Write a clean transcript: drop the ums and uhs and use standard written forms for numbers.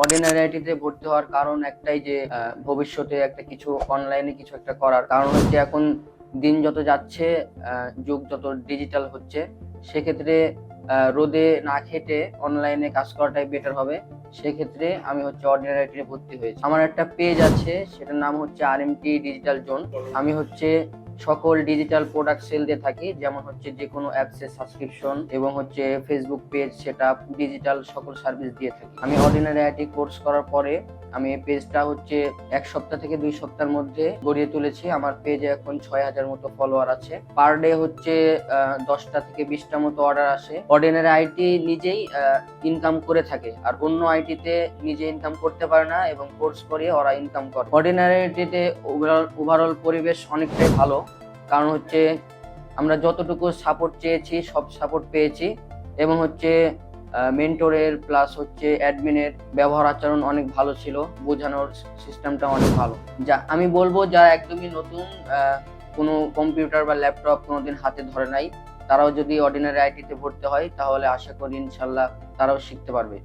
Ordinary আইটিতে ভর্তি হওয়ার কারণ একটাই যে ভবিষ্যতে একটা কিছু অনলাইনে কিছু একটা করার কারণ হচ্ছে এখন দিন যত যাচ্ছে, যুগ যত ডিজিটাল হচ্ছে, সেক্ষেত্রে রোদে না খেটে অনলাইনে কাজ করাটাই বেটার হবে। সেক্ষেত্রে আমি হচ্ছে অর্ডিনারি আইটিতে ভর্তি হয়েছি। আমার একটা পেজ আছে, সেটার নাম হচ্ছে RMT ডিজিটাল জোন। আমি হচ্ছে সকল ডিজিটাল প্রোডাক্ট সেল দিয়ে থাকি, যেমন হচ্ছে যে কোনো অ্যাপসের সাবস্ক্রিপশন এবং হচ্ছে ফেসবুক পেজ সেটআপ, ডিজিটাল সকল সার্ভিস দিয়ে থাকি। আমি অর্ডিনারি আইটি কোর্স করার পরে আমি এই পেজটা হচ্ছে 1 সপ্তাহ থেকে 2 সপ্তাহের মধ্যে গড়িয়ে তুলেছি। আমার পেজে এখন 6,000 মতো ফলোয়ার আছে। পার ডে হচ্ছে 10টা থেকে 20টা মতো অর্ডার আসে। অর্ডিনারি আইটি নিজেই ইনকাম করে থাকে, আর অন্য আইটিতে নিজে ইনকাম করতে পারে না এবং কোর্স করিয়ে ওরা ইনকাম করে। অর্ডিনারি আইটিতে ওভারঅল পরিবেশ অনেকটাই ভালো, কারণ হচ্ছে আমরা যতটুকু সাপোর্ট চেয়েছি সব সাপোর্ট পেয়েছি, এবং হচ্ছে মেন্টরের প্লাস হচ্ছে অ্যাডমিনের ব্যবহার আচরণ অনেক ভালো ছিল, বোঝানোর সিস্টেমটা অনেক ভালো। যা আমি বলবো যারা একদমই নতুন, কোনো কম্পিউটার বা ল্যাপটপ কোনোদিন হাতে ধরে নাই, তারাও যদি অর্ডিনারি আইটিতে ভর্তি হয় তাহলে আশা করি ইনশাল্লাহ তারাও শিখতে পারবে।